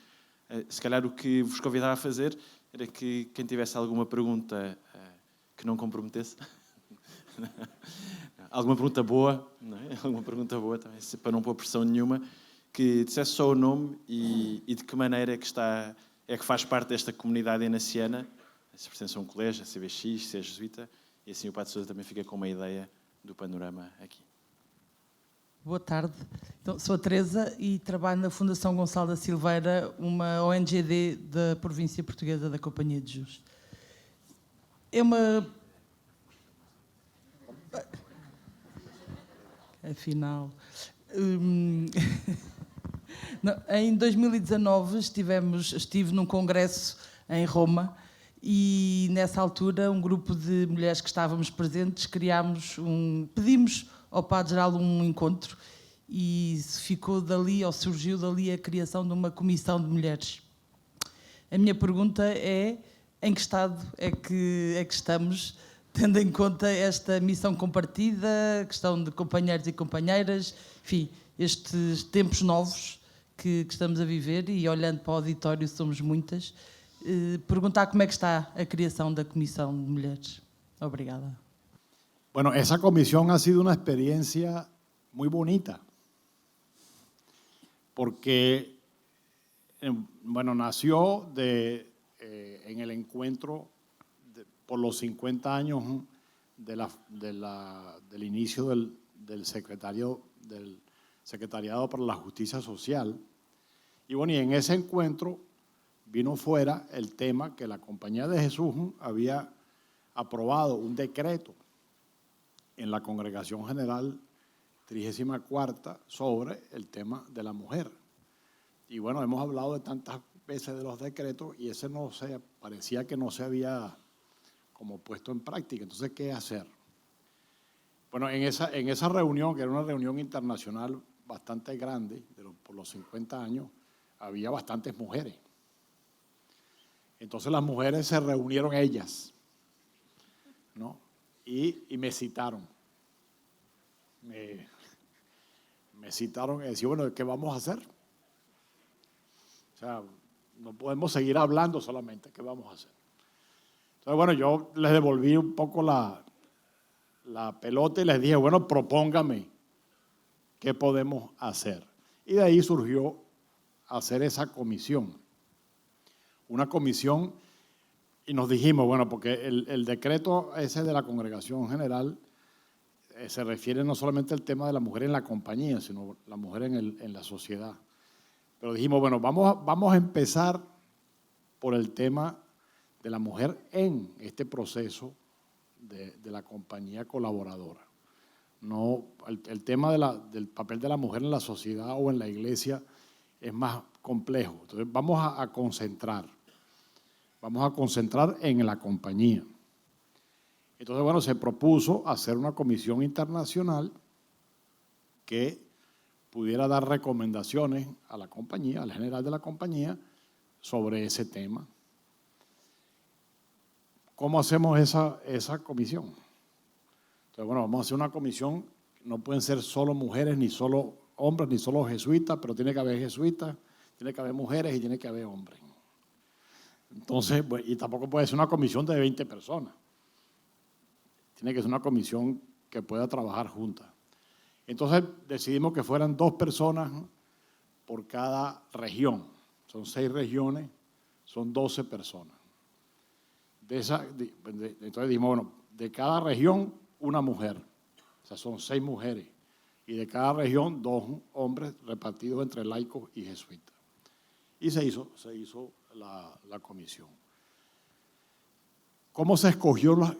Se calhar o que vos convidava a fazer era que quem tivesse alguma pergunta que não comprometesse, alguma pergunta boa, não é? Alguma pergunta boa também, para não pôr pressão nenhuma, que dissesse só o nome e de que maneira é que faz parte desta comunidade enaciana, se pertence a um colégio, a CVX, se é jesuíta, e assim o Padre Sousa também fica com uma ideia do panorama aqui. Boa tarde. Então, sou a Teresa e trabalho na Fundação Gonçalo da Silveira, uma ONGD da província portuguesa da Companhia de Jesus. É uma... Afinal... Em 2019 estive num congresso em Roma e nessa altura um grupo de mulheres que estávamos presentes pedimos ao Padre-Geral um encontro e surgiu dali a criação de uma comissão de mulheres. A minha pergunta é: em que estado é que estamos, tendo em conta esta missão compartida, questão de companheiros e companheiras, enfim, estes tempos novos que estamos a viver, e olhando para o auditório somos muitas, perguntar como é que está a criação da Comissão de Mulheres. Obrigada. Bueno, esa comisión ha sido una experiencia muy bonita, porque bueno, nació en el encuentro por los 50 años del inicio del secretariado para la Justicia Social. Y bueno, y en ese encuentro vino fuera el tema que la Compañía de Jesús había aprobado un decreto en la Congregación General 34 sobre el tema de la mujer. Y bueno, hemos hablado de tantas veces de los decretos y ese parecía que no se había como puesto en práctica. Entonces, ¿qué hacer? Bueno, en esa reunión, que era una reunión internacional bastante grande, por los 50 años, había bastantes mujeres. Entonces las mujeres se reunieron ellas, ¿no? Y me citaron. Me citaron y decían, bueno, ¿qué vamos a hacer? O sea, no podemos seguir hablando solamente, ¿qué vamos a hacer? Entonces, bueno, yo les devolví un poco la pelota y les dije, bueno, propóngame qué podemos hacer. Y de ahí surgió hacer esa comisión. Una comisión, y nos dijimos, bueno, porque el decreto ese de la Congregación General se refiere no solamente al tema de la mujer en la compañía, sino la mujer en la sociedad. Pero dijimos, bueno, vamos a empezar por el tema de la mujer en este proceso de la compañía colaboradora. No, el tema del papel de la mujer en la sociedad o en la iglesia es más complejo. Entonces vamos a concentrar en la compañía. Entonces, bueno, se propuso hacer una comisión internacional que pudiera dar recomendaciones a la compañía, al general de la compañía, sobre ese tema. ¿Cómo hacemos esa comisión? Entonces, bueno, vamos a hacer una comisión, no pueden ser solo mujeres, ni solo hombres, ni solo jesuitas, pero tiene que haber jesuitas, tiene que haber mujeres y tiene que haber hombres. Entonces, y tampoco puede ser una comisión de 20 personas. Tiene que ser una comisión que pueda trabajar juntas. Entonces decidimos que fueran 2 personas por cada región. Son 6 regiones, son 12 personas. Entonces dijimos, bueno, de cada región una mujer. O sea, son 6 mujeres. Y de cada región 2 hombres repartidos entre laicos y jesuitas. Y se hizo la comisión. ¿Cómo se escogieron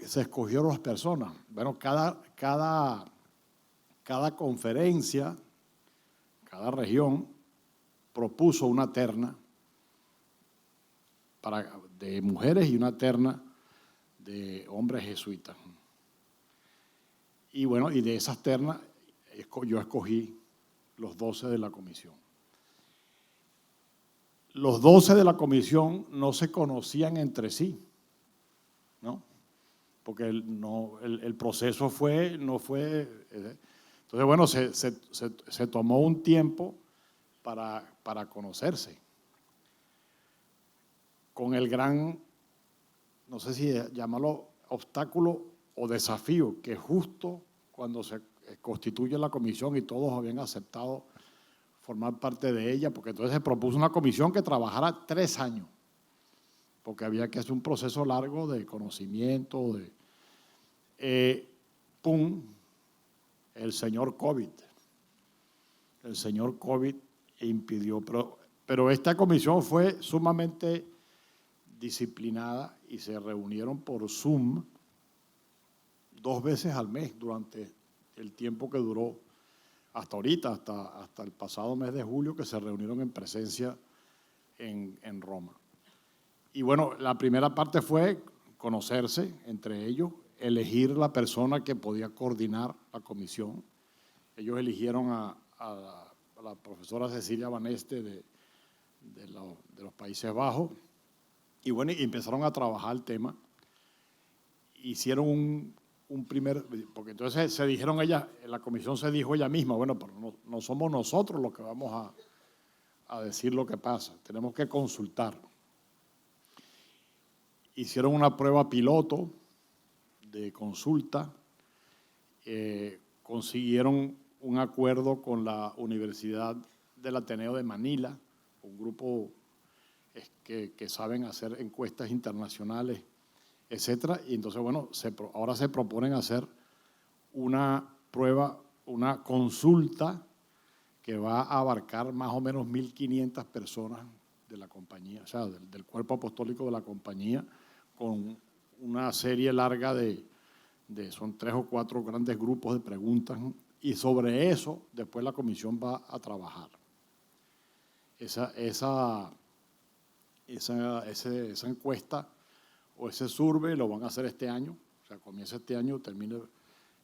las personas? Bueno, cada conferencia, cada región propuso una terna de mujeres y una terna de hombres jesuitas. Y bueno, y de esas ternas yo escogí los 12 de la comisión. Los 12 de la comisión no se conocían entre sí, ¿no? Porque el proceso no fue. Entonces, bueno, se tomó un tiempo para conocerse. Con el gran, no sé si llamarlo obstáculo o desafío, que justo cuando se constituye la comisión y todos habían aceptado formar parte de ella, porque entonces se propuso una comisión que trabajara 3 años, porque había que hacer un proceso largo de conocimiento, el señor COVID impidió, pero esta comisión fue sumamente disciplinada y se reunieron por Zoom 2 veces al mes durante el tiempo que duró hasta ahorita, hasta el pasado mes de julio, que se reunieron en presencia en Roma. Y bueno, la primera parte fue conocerse entre ellos, elegir la persona que podía coordinar la comisión. Ellos eligieron a la profesora Cecilia Baneste de los Países Bajos. Y bueno, y empezaron a trabajar el tema. Hicieron un primer, porque entonces se dijeron ellas, en la comisión se dijo ella misma, bueno, pero no somos nosotros los que vamos a decir lo que pasa, tenemos que consultar. Hicieron una prueba piloto de consulta consiguieron un acuerdo con la Universidad del Ateneo de Manila, un grupo que saben hacer encuestas internacionales, etcétera. Y entonces, bueno, ahora se proponen hacer una prueba, una consulta que va a abarcar más o menos 1.500 personas de la compañía, o sea, del cuerpo apostólico de la compañía, con una serie larga son 3 o 4 grandes grupos de preguntas, y sobre eso después la comisión va a trabajar. Esa encuesta o ese survey lo van a hacer este año, o sea, comienza este año, termina,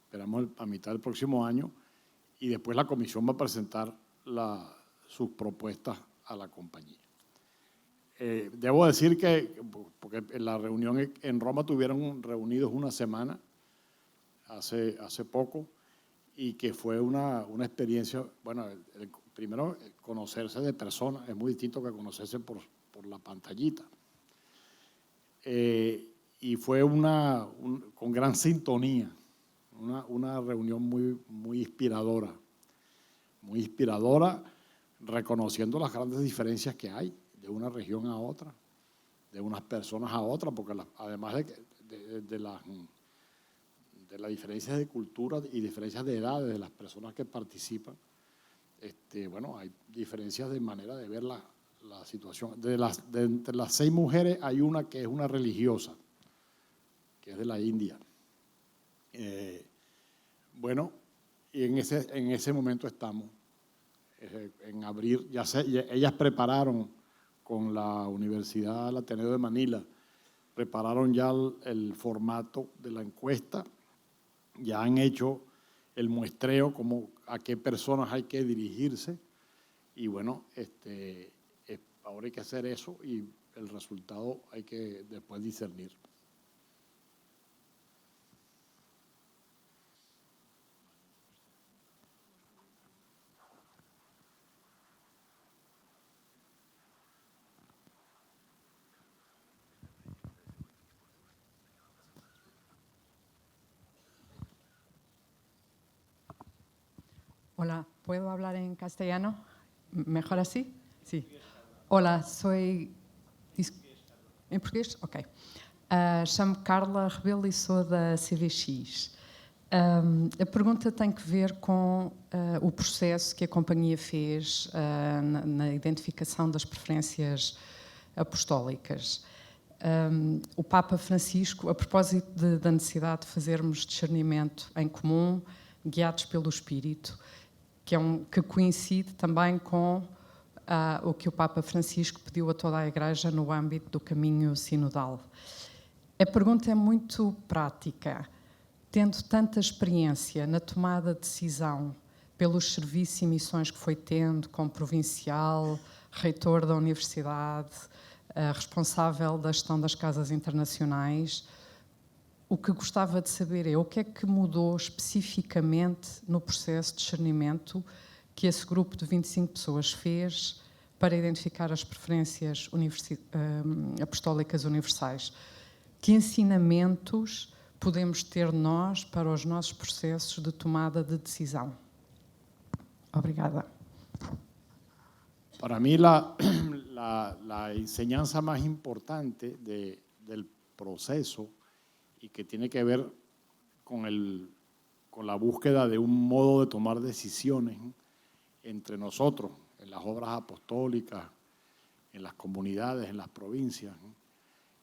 esperamos a mitad del próximo año, y después la comisión va a presentar sus propuestas a la compañía. Debo decir que, porque en la reunión en Roma tuvieron reunidos una semana, hace poco, y que fue una experiencia, bueno, primero conocerse de personas, es muy distinto que conocerse por la pantallita. Y fue con gran sintonía, una reunión muy inspiradora, reconociendo las grandes diferencias que hay de una región a otra, de unas personas a otras, porque además de las diferencias de cultura y diferencias de edades de las personas que participan, bueno, hay diferencias de manera de ver la situación. Entre las 6 mujeres hay una que es una religiosa, que es de la India. Bueno, y en ese momento estamos, en abrir, ellas prepararon con la Universidad del Ateneo de Manila, prepararon ya el formato de la encuesta, ya han hecho el muestreo, a qué personas hay que dirigirse, y bueno, ahora hay que hacer eso y el resultado hay que después discernir. Hola, ¿puedo hablar en castellano? ¿Mejor así? Sí. Hola, soy... Em português? Ok. Chamo-me Carla Rebelo e sou da CVX. A pergunta tem que ver com o processo que a companhia fez na identificação das preferências apostólicas. O Papa Francisco, a propósito da necessidade de fazermos discernimento em comum, guiados pelo Espírito, que coincide também com o que o Papa Francisco pediu a toda a Igreja no âmbito do caminho sinodal. A pergunta é muito prática. Tendo tanta experiência na tomada de decisão pelos serviços e missões que foi tendo, como provincial, reitor da universidade, responsável da gestão das casas internacionais, o que gostava de saber é o que é que mudou especificamente no processo de discernimento que esse grupo de 25 pessoas fez para identificar as preferências apostólicas universais. Que ensinamentos podemos ter nós para os nossos processos de tomada de decisão? Obrigada. Para mí la enseñanza más importante del proceso y que tiene que ver con la búsqueda de un modo de tomar decisiones entre nosotros, en las obras apostólicas, en las comunidades, en las provincias,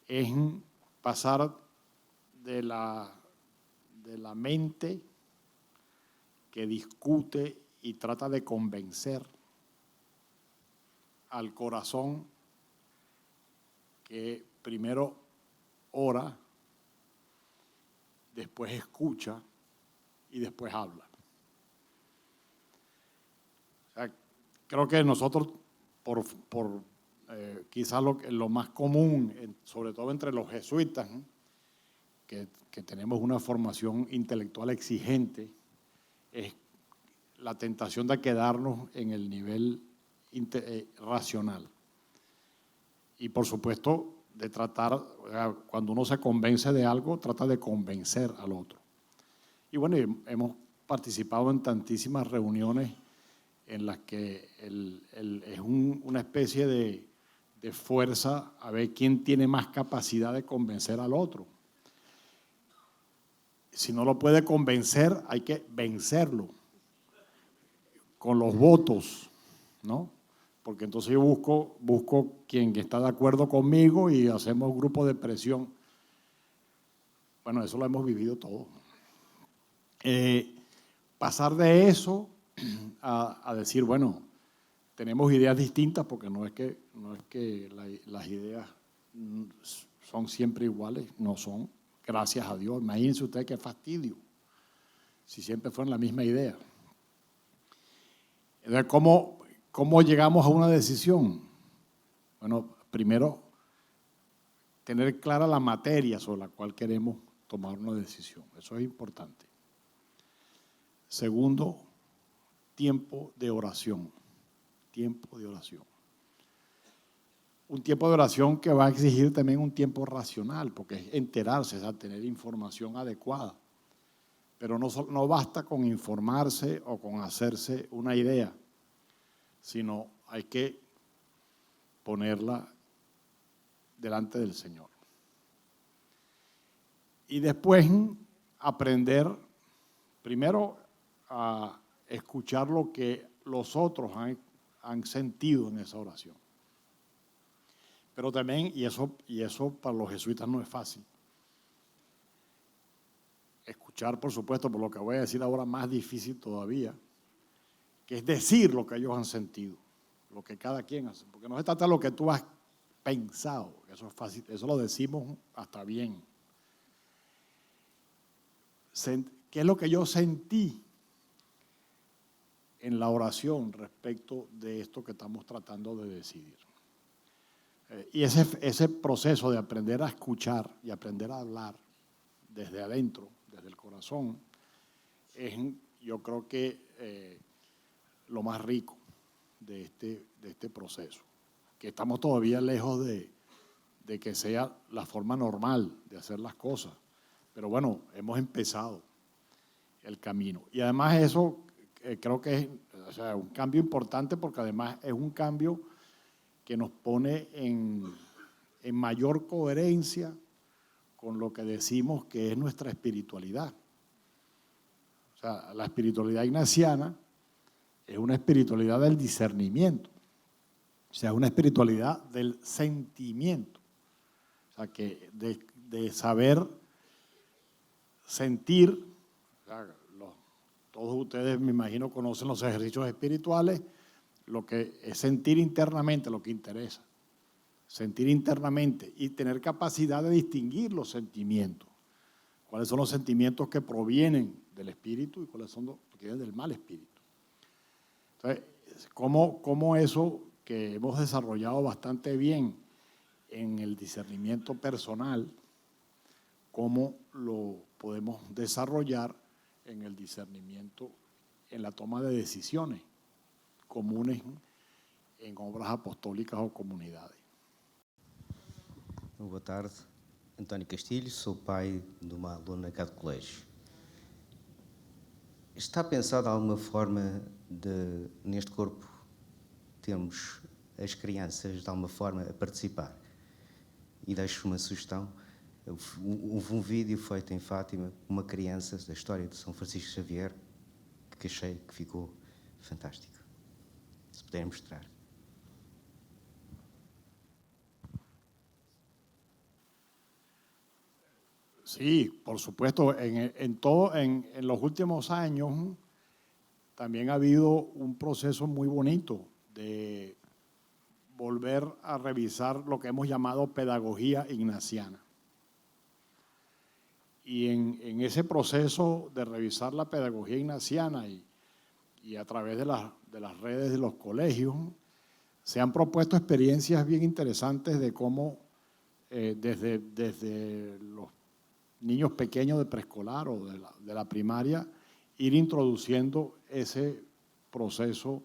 es pasar de la mente que discute y trata de convencer al corazón que primero ora, después escucha y después habla. O sea, creo que nosotros, quizás lo más común, sobre todo entre los jesuitas, que tenemos una formación intelectual exigente, es la tentación de quedarnos en el nivel racional. Y por supuesto, de tratar, cuando uno se convence de algo, trata de convencer al otro. Y bueno, hemos participado en tantísimas reuniones en las que es una especie de fuerza a ver quién tiene más capacidad de convencer al otro. Si no lo puede convencer, hay que vencerlo con los votos, ¿no? Porque entonces yo busco quien está de acuerdo conmigo y hacemos un grupo de presión. Bueno, eso lo hemos vivido todo. Pasar de eso a decir, bueno, tenemos ideas distintas, porque no es que las ideas son siempre iguales, no son, gracias a Dios. Imagínense ustedes qué fastidio si siempre fueron la misma idea. Entonces, ¿cómo llegamos a una decisión? Bueno, primero, tener clara la materia sobre la cual queremos tomar una decisión. Eso es importante. Segundo, tiempo de oración. Tiempo de oración. Un tiempo de oración que va a exigir también un tiempo racional, porque es enterarse, es tener información adecuada. Pero no basta con informarse o con hacerse una idea, sino hay que ponerla delante del Señor. Y después aprender, primero, a escuchar lo que los otros han sentido en esa oración. Pero también, y eso para los jesuitas no es fácil, escuchar, por supuesto, por lo que voy a decir ahora, más difícil todavía, que es decir lo que ellos han sentido, lo que cada quien hace, porque no se trata de lo que tú has pensado, eso es fácil, eso lo decimos hasta bien. ¿Qué es lo que yo sentí en la oración respecto de esto que estamos tratando de decidir? Y ese proceso de aprender a escuchar y aprender a hablar desde adentro, desde el corazón, es, yo creo que lo más rico de este proceso, que estamos todavía lejos de que sea la forma normal de hacer las cosas, pero bueno, hemos empezado el camino. Y además eso creo que es un cambio importante, porque además es un cambio que nos pone en mayor coherencia con lo que decimos que es nuestra espiritualidad. O sea, la espiritualidad ignaciana es una espiritualidad del discernimiento, o sea, una espiritualidad del sentimiento, o sea, que de saber sentir. O sea, todos ustedes, me imagino, conocen los ejercicios espirituales, lo que es sentir internamente lo que interesa, sentir internamente y tener capacidad de distinguir los sentimientos. ¿Cuáles son los sentimientos que provienen del espíritu y cuáles son los que vienen del mal espíritu? Entonces, ¿cómo eso que hemos desarrollado bastante bien en el discernimiento personal, cómo lo podemos desarrollar en el discernimiento, en la toma de decisiones comunes em obras apostólicas ou comunidades? Boa tarde, António Castilho, sou pai de uma aluna cá do colégio. Está pensado alguma forma de, neste corpo, termos as crianças de alguma forma a participar? E deixo uma sugestão. Houve um vídeo feito em Fátima, uma criança, da história de São Francisco Xavier, que achei que ficou fantástico. Se puder mostrar. Sí, por supuesto. En los últimos años también ha habido un proceso muy bonito de volver a revisar lo que hemos llamado pedagogía ignaciana. Y en ese proceso de revisar la pedagogía ignaciana y a través de las redes de los colegios, se han propuesto experiencias bien interesantes de cómo desde los niños pequeños de preescolar o de la primaria, ir introduciendo ese proceso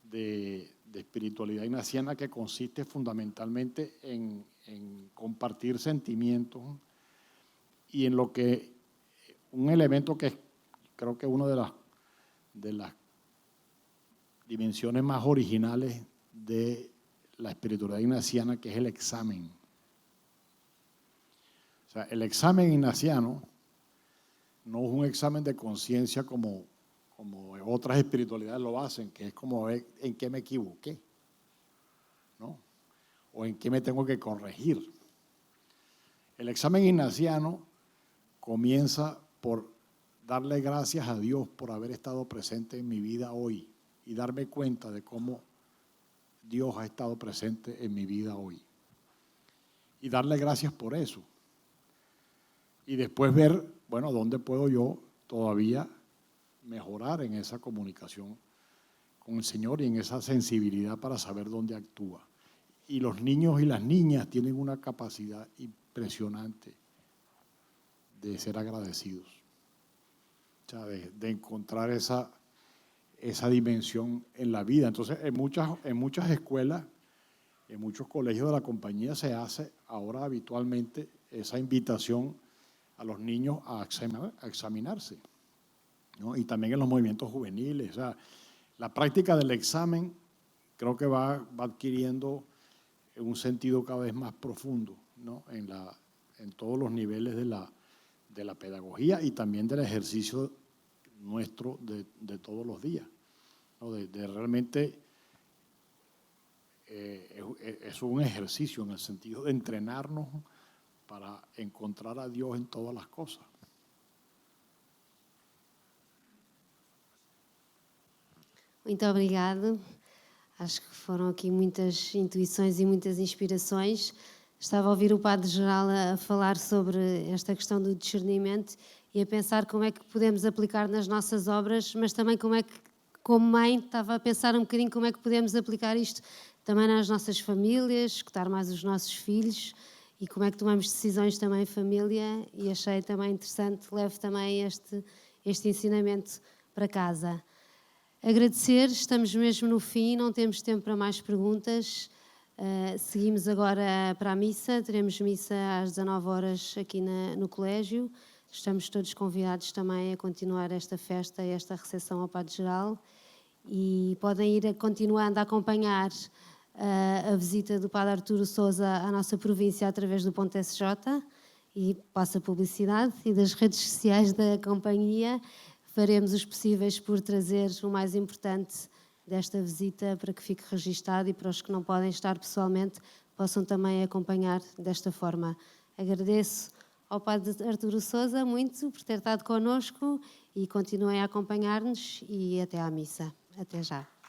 de espiritualidad ignaciana, que consiste fundamentalmente en compartir sentimientos y en lo que un elemento que es creo que una de las dimensiones más originales de la espiritualidad ignaciana, que es el examen. O sea, el examen ignaciano no es un examen de conciencia como otras espiritualidades lo hacen, que es como ver en qué me equivoqué, ¿no? O en qué me tengo que corregir. El examen ignaciano comienza por darle gracias a Dios por haber estado presente en mi vida hoy y darme cuenta de cómo Dios ha estado presente en mi vida hoy. Y darle gracias por eso. Y después ver, bueno, dónde puedo yo todavía mejorar en esa comunicación con el Señor y en esa sensibilidad para saber dónde actúa. Y los niños y las niñas tienen una capacidad impresionante de ser agradecidos. O sea, de encontrar esa dimensión en la vida. Entonces, en muchas escuelas, en muchos colegios de la compañía se hace ahora habitualmente esa invitación a los niños a examinarse, ¿no? Y también en los movimientos juveniles. O sea, la práctica del examen creo que va adquiriendo un sentido cada vez más profundo, ¿no? En todos los niveles de la pedagogía y también del ejercicio nuestro de todos los días, ¿no? De realmente es un ejercicio en el sentido de entrenarnos para encontrar a Deus em todas as coisas. Muito obrigado. Acho que foram aqui muitas intuições e muitas inspirações. Estava a ouvir o Padre-Geral a falar sobre esta questão do discernimento e a pensar como é que podemos aplicar nas nossas obras, mas também como mãe, estava a pensar um bocadinho como é que podemos aplicar isto também nas nossas famílias, escutar mais os nossos filhos e como é que tomamos decisões também em família, e achei também interessante, levo também este ensinamento para casa. Agradecer, estamos mesmo no fim, não temos tempo para mais perguntas. Seguimos agora para a missa, teremos missa às 19 horas aqui no colégio. Estamos todos convidados também a continuar esta festa, esta recepção ao Padre-Geral, e podem ir continuando a acompanhar a visita do Padre Arturo Sousa à nossa província através do .sj e passa a publicidade, e das redes sociais da companhia. Faremos os possíveis por trazer o mais importante desta visita para que fique registado e para os que não podem estar pessoalmente possam também acompanhar desta forma. Agradeço ao Padre Arturo Sousa muito por ter estado connosco e continuem a acompanhar-nos, e até à missa. Até já.